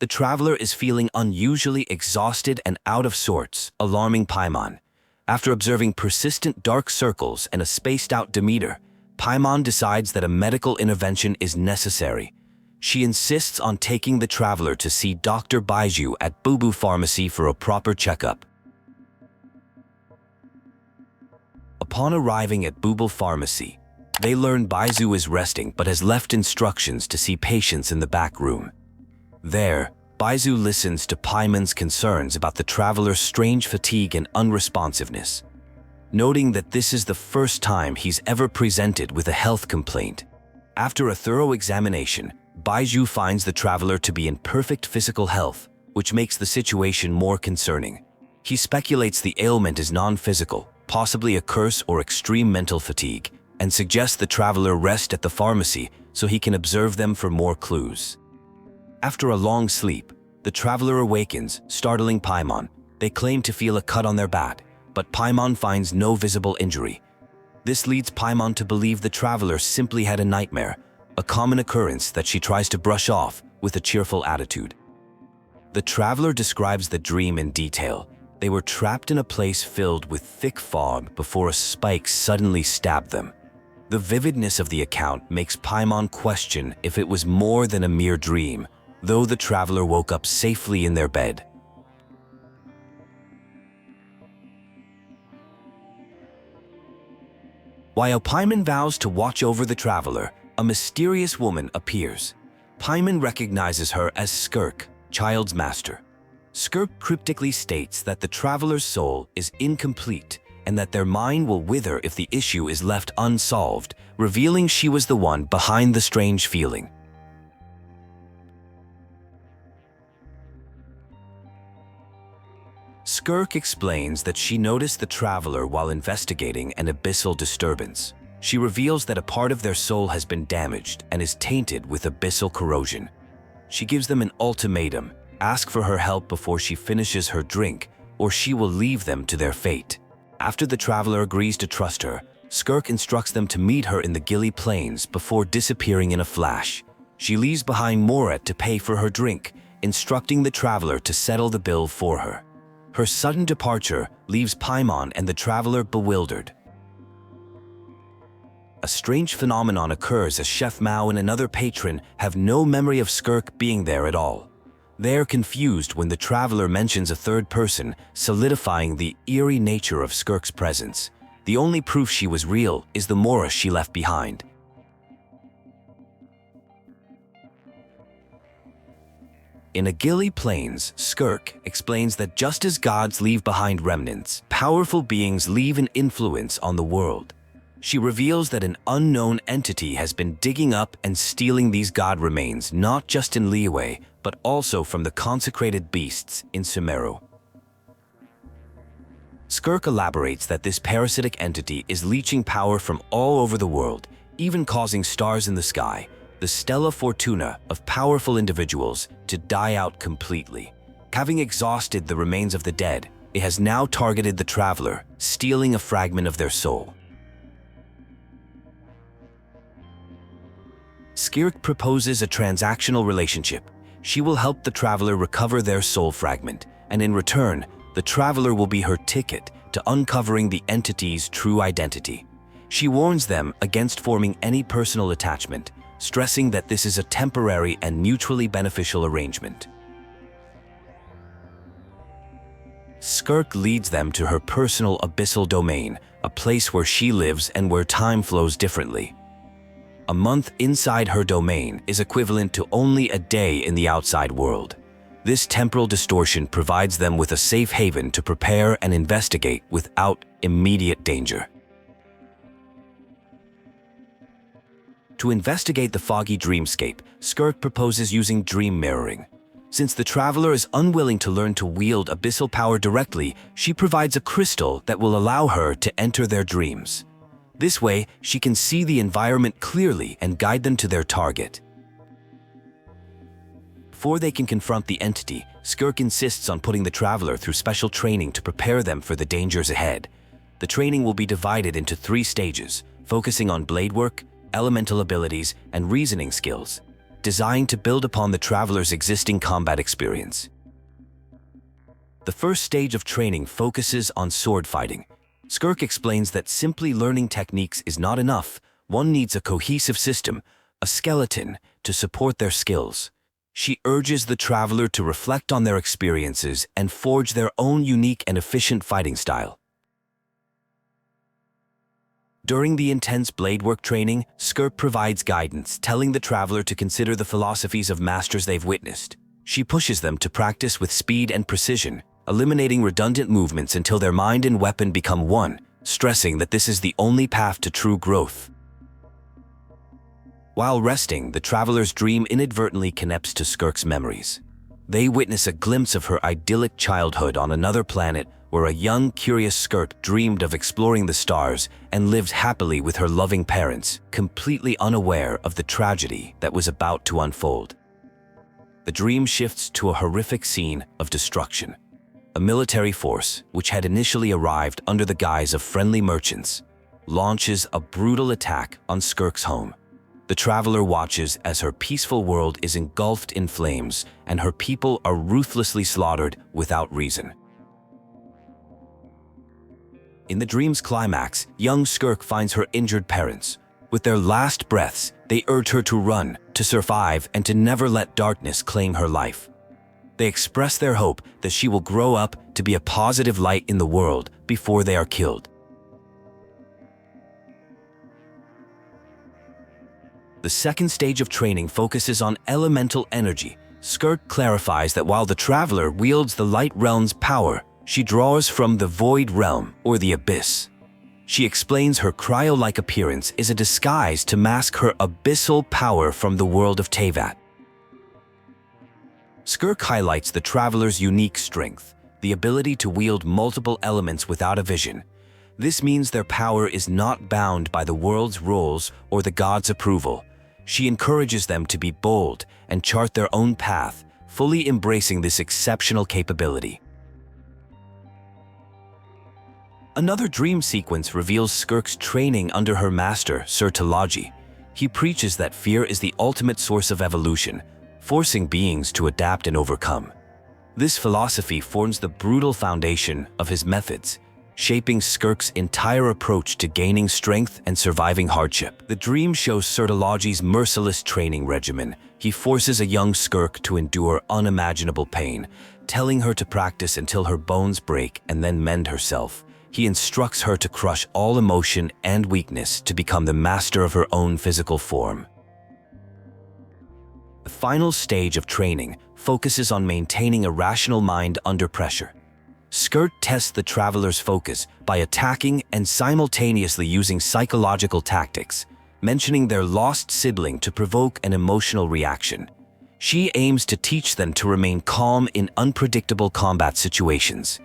the traveler is feeling unusually exhausted and out of sorts, alarming Paimon. After observing persistent dark circles and a spaced-out Demeter, Paimon decides that a medical intervention is necessary. She insists on taking the traveler to see Dr. Baiju at Bubu Pharmacy for a proper checkup. Upon arriving at Bubu Pharmacy, they learn Baiju is resting but has left instructions to see patients in the back room. There, Baiju listens to Paimon's concerns about the traveler's strange fatigue and unresponsiveness. Noting that this is the first time he's ever presented with a health complaint. After a thorough examination, Baiju finds the traveler to be in perfect physical health, which makes the situation more concerning. He speculates the ailment is non-physical, possibly a curse or extreme mental fatigue, and suggests the traveler rest at the pharmacy so he can observe them for more clues. After a long sleep, the traveler awakens, startling Paimon. They claim to feel a cut on their back, but Paimon finds no visible injury. This leads Paimon to believe the traveler simply had a nightmare, a common occurrence that she tries to brush off with a cheerful attitude. The traveler describes the dream in detail. They were trapped in a place filled with thick fog before a spike suddenly stabbed them. The vividness of the account makes Paimon question if it was more than a mere dream, though the traveler woke up safely in their bed. While Paimon vows to watch over the traveler, a mysterious woman appears. Paimon recognizes her as Skirk, Child's Master. Skirk cryptically states that the traveler's soul is incomplete and that their mind will wither if the issue is left unsolved, revealing she was the one behind the strange feeling. Skirk explains that she noticed the traveler while investigating an abyssal disturbance. She reveals that a part of their soul has been damaged and is tainted with abyssal corrosion. She gives them an ultimatum: ask for her help before she finishes her drink, or she will leave them to their fate. After the traveler agrees to trust her, Skirk instructs them to meet her in the Gili Plains before disappearing in a flash. She leaves behind Moret to pay for her drink, instructing the traveler to settle the bill for her. Her sudden departure leaves Paimon and the traveler bewildered. A strange phenomenon occurs as Chef Mao and another patron have no memory of Skirk being there at all. They are confused when the traveler mentions a third person, solidifying the eerie nature of Skirk's presence. The only proof she was real is the Mora she left behind. In Gili Plains, Skirk explains that just as gods leave behind remnants, powerful beings leave an influence on the world. She reveals that an unknown entity has been digging up and stealing these god remains not just in Liyue, but also from the consecrated beasts in Sumeru. Skirk elaborates that this parasitic entity is leeching power from all over the world, even causing stars in the sky, the Stella Fortuna of powerful individuals, to die out completely. Having exhausted the remains of the dead, it has now targeted the traveler, stealing a fragment of their soul. Skirk proposes a transactional relationship. She will help the traveler recover their soul fragment, and in return, the traveler will be her ticket to uncovering the entity's true identity. She warns them against forming any personal attachment, stressing that this is a temporary and mutually beneficial arrangement. Skirk leads them to her personal abyssal domain, a place where she lives and where time flows differently. A month inside her domain is equivalent to only a day in the outside world. This temporal distortion provides them with a safe haven to prepare and investigate without immediate danger. To investigate the foggy dreamscape, Skirk proposes using dream mirroring. Since the traveler is unwilling to learn to wield abyssal power directly, she provides a crystal that will allow her to enter their dreams. This way, she can see the environment clearly and guide them to their target. Before they can confront the entity, Skirk insists on putting the traveler through special training to prepare them for the dangers ahead. The training will be divided into 3 stages, focusing on blade work, elemental abilities, and reasoning skills. designed to build upon the traveler's existing combat experience. The first stage of training focuses on sword fighting. Skirk explains that simply learning techniques is not enough. One needs a cohesive system, a skeleton, to support their skills. She urges the traveler to reflect on their experiences and forge their own unique and efficient fighting style. During the intense bladework training, Skirk provides guidance, telling the traveler to consider the philosophies of masters they've witnessed. She pushes them to practice with speed and precision, eliminating redundant movements until their mind and weapon become one, stressing that this is the only path to true growth. While resting, the traveler's dream inadvertently connects to Skirk's memories. They witness a glimpse of her idyllic childhood on another planet where a young, curious Skirk dreamed of exploring the stars and lived happily with her loving parents, completely unaware of the tragedy that was about to unfold. The dream shifts to a horrific scene of destruction. A military force, which had initially arrived under the guise of friendly merchants, launches a brutal attack on Skirk's home. The traveler watches as her peaceful world is engulfed in flames and her people are ruthlessly slaughtered without reason. In the dream's climax, young Skirk finds her injured parents. With their last breaths, they urge her to run, to survive, and to never let darkness claim her life. They express their hope that she will grow up to be a positive light in the world before they are killed. The second stage of training focuses on elemental energy. Skirk clarifies that while the traveler wields the light realm's power, she draws from the void realm, or the abyss. She explains her cryo-like appearance is a disguise to mask her abyssal power from the world of Teyvat. Skirk highlights the traveler's unique strength, the ability to wield multiple elements without a vision. This means their power is not bound by the world's rules or the god's approval. She encourages them to be bold and chart their own path, fully embracing this exceptional capability. Another dream sequence reveals Skirk's training under her master, Sir Talaji. He preaches that fear is the ultimate source of evolution, forcing beings to adapt and overcome. This philosophy forms the brutal foundation of his methods, shaping Skirk's entire approach to gaining strength and surviving hardship. The dream shows Sir Talaji's merciless training regimen. He forces a young Skirk to endure unimaginable pain, telling her to practice until her bones break and then mend herself. He instructs her to crush all emotion and weakness to become the master of her own physical form. The final stage of training focuses on maintaining a rational mind under pressure. Skirk tests the traveler's focus by attacking and simultaneously using psychological tactics, mentioning their lost sibling to provoke an emotional reaction. She aims to teach them to remain calm in unpredictable combat situations.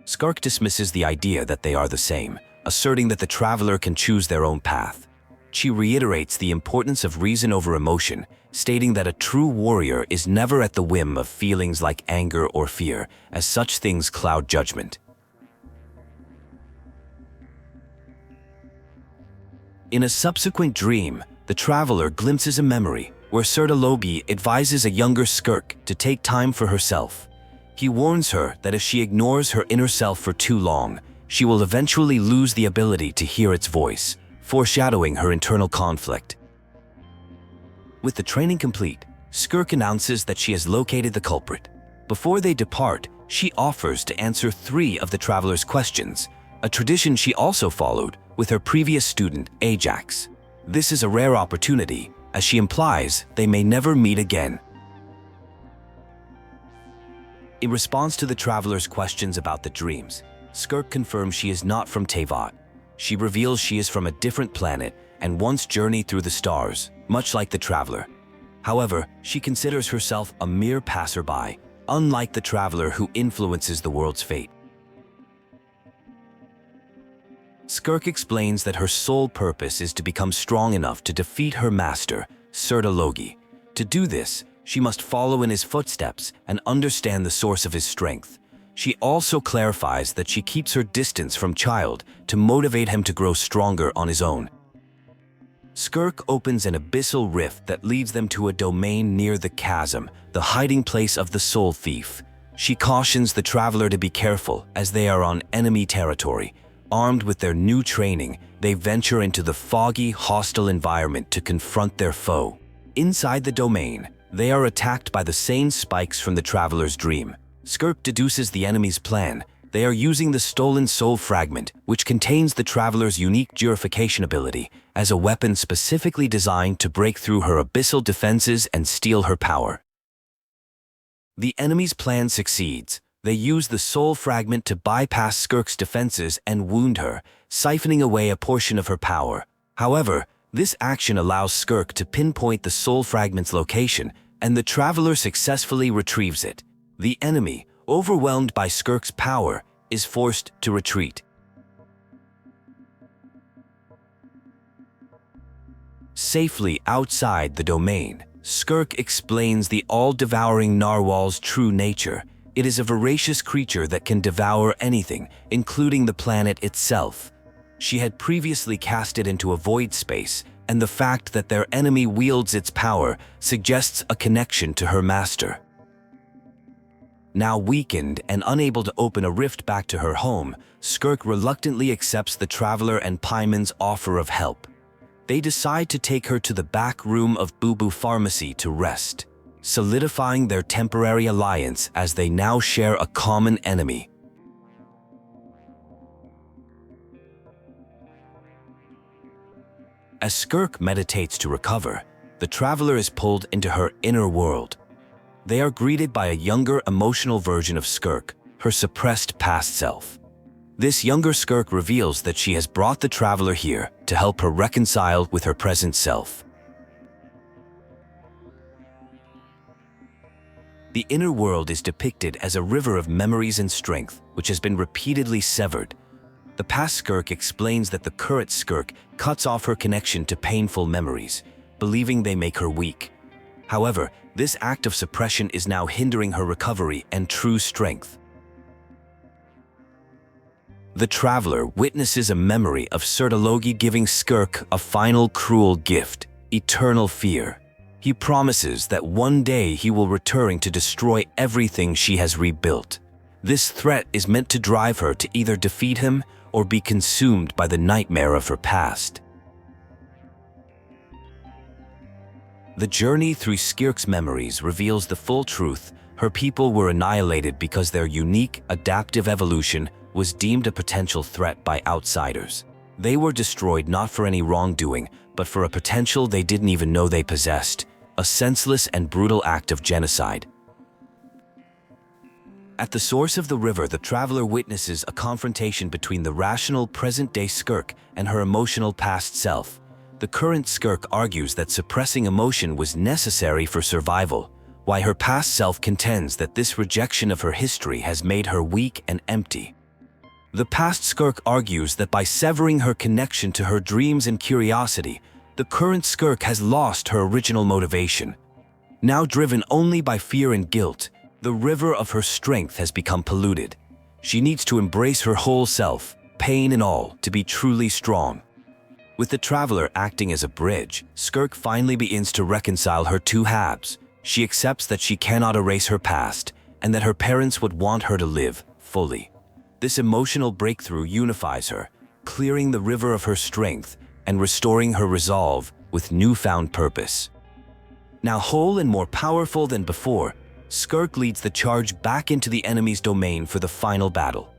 Skirk dismisses the idea that they are the same, asserting that the traveler can choose their own path. She reiterates the importance of reason over emotion, stating that a true warrior is never at the whim of feelings like anger or fear, as such things cloud judgment. In a subsequent dream, the traveler glimpses a memory where Sir Talaji advises a younger Skirk to take time for herself. He warns her that if she ignores her inner self for too long, she will eventually lose the ability to hear its voice, foreshadowing her internal conflict. With the training complete, Skirk announces that she has located the culprit. Before they depart, she offers to answer 3 of the traveler's questions, a tradition she also followed with her previous student, Ajax. This is a rare opportunity, as she implies they may never meet again. In response to the traveler's questions about the dreams, Skirk confirms she is not from Teyvat. She reveals she is from a different planet and once journeyed through the stars, much like the traveler. However, she considers herself a mere passerby, unlike the traveler who influences the world's fate. Skirk explains that her sole purpose is to become strong enough to defeat her master, Sir Talaji. To do this, she must follow in his footsteps and understand the source of his strength. She also clarifies that she keeps her distance from Child to motivate him to grow stronger on his own. Skirk opens an abyssal rift that leads them to a domain near the chasm, the hiding place of the soul thief. She cautions the traveler to be careful as they are on enemy territory. Armed with their new training, they venture into the foggy, hostile environment to confront their foe. Inside the domain, they are attacked by the same spikes from the traveler's dream. Skirk deduces the enemy's plan. They are using the stolen soul fragment, which contains the traveler's unique purification ability, as a weapon specifically designed to break through her abyssal defenses and steal her power. The enemy's plan succeeds. They use the soul fragment to bypass Skirk's defenses and wound her, siphoning away a portion of her power. However, this action allows Skirk to pinpoint the soul fragment's location, and the traveler successfully retrieves it. The enemy, overwhelmed by Skirk's power, is forced to retreat. Safely outside the domain, Skirk explains the all-devouring narwhal's true nature. It is a voracious creature that can devour anything, including the planet itself. She had previously cast it into a void space, and the fact that their enemy wields its power suggests a connection to her master. Now weakened and unable to open a rift back to her home, Skirk reluctantly accepts the traveler and Paimon's offer of help. They decide to take her to the back room of Bubu Pharmacy to rest, solidifying their temporary alliance as they now share a common enemy. As Skirk meditates to recover, the traveler is pulled into her inner world. They are greeted by a younger, emotional version of Skirk, her suppressed past self. This younger Skirk reveals that she has brought the traveler here to help her reconcile with her present self. The inner world is depicted as a river of memories and strength, which has been repeatedly severed. The past Skirk explains that the current Skirk cuts off her connection to painful memories, believing they make her weak. However, this act of suppression is now hindering her recovery and true strength. The traveler witnesses a memory of Talaji giving Skirk a final cruel gift, eternal fear. He promises that one day he will return to destroy everything she has rebuilt. This threat is meant to drive her to either defeat him or be consumed by the nightmare of her past. The journey through Skirk's memories reveals the full truth. Her people were annihilated because their unique, adaptive evolution was deemed a potential threat by outsiders. They were destroyed not for any wrongdoing, but for a potential they didn't even know they possessed, a senseless and brutal act of genocide. At the source of the river, the traveler witnesses a confrontation between the rational present-day Skirk and her emotional past self. The current Skirk argues that suppressing emotion was necessary for survival, while her past self contends that this rejection of her history has made her weak and empty. The past Skirk argues that by severing her connection to her dreams and curiosity, the current Skirk has lost her original motivation. Now driven only by fear and guilt, the river of her strength has become polluted. She needs to embrace her whole self, pain and all, to be truly strong. With the traveler acting as a bridge, Skirk finally begins to reconcile her two halves. She accepts that she cannot erase her past, and that her parents would want her to live fully. This emotional breakthrough unifies her, clearing the river of her strength and restoring her resolve with newfound purpose. Now whole and more powerful than before, Skirk leads the charge back into the enemy's domain for the final battle.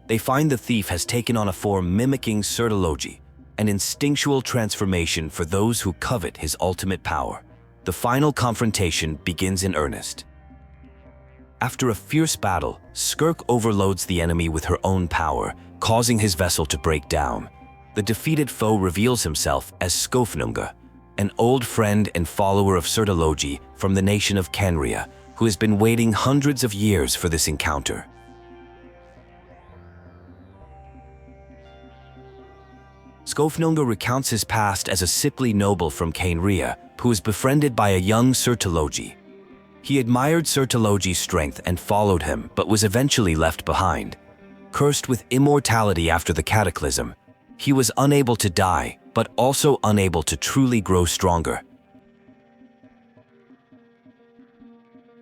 They find the thief has taken on a form mimicking Talaji, an instinctual transformation for those who covet his ultimate power. The final confrontation begins in earnest. After a fierce battle, Skirk overloads the enemy with her own power, causing his vessel to break down. The defeated foe reveals himself as Skofnunga, an old friend and follower of Talaji from the nation of Kenria, who has been waiting hundreds of years for this encounter. Skofnunga recounts his past as a sickly noble from Kenria, who was befriended by a young Talaji. He admired Talaji's strength and followed him, but was eventually left behind. Cursed with immortality after the cataclysm, he was unable to die, but also unable to truly grow stronger.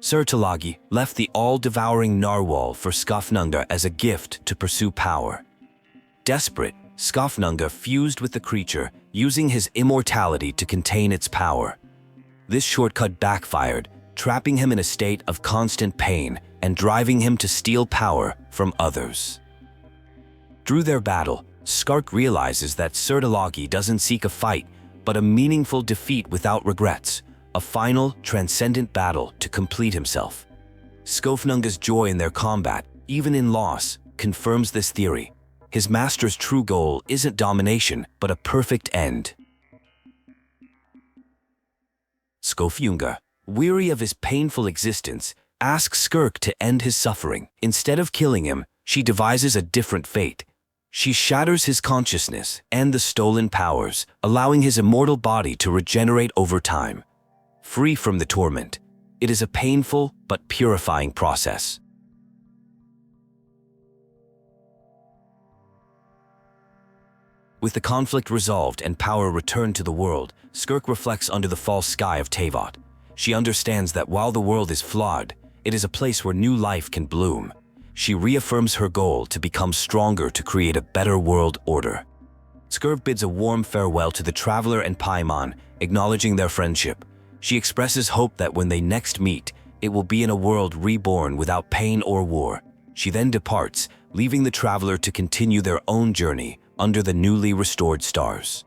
Sir Talaji left the all-devouring narwhal for Skofnunga as a gift to pursue power. Desperate, Skofnunga fused with the creature, using his immortality to contain its power. This shortcut backfired, trapping him in a state of constant pain and driving him to steal power from others. Through their battle, Skirk realizes that Sir Talaji doesn't seek a fight, but a meaningful defeat without regrets, a final, transcendent battle to complete himself. Skofnunga's joy in their combat, even in loss, confirms this theory. His master's true goal isn't domination, but a perfect end. Skofnunga, weary of his painful existence, asks Skirk to end his suffering. Instead of killing him, she devises a different fate. She shatters his consciousness and the stolen powers, allowing his immortal body to regenerate over time. Free from the torment, it is a painful but purifying process. With the conflict resolved and power returned to the world, Skirk reflects under the false sky of Teyvat. She understands that while the world is flawed, it is a place where new life can bloom. She reaffirms her goal to become stronger to create a better world order. Skirk bids a warm farewell to the traveler and Paimon, acknowledging their friendship. She expresses hope that when they next meet, it will be in a world reborn without pain or war. She then departs, leaving the traveler to continue their own journey under the newly restored stars.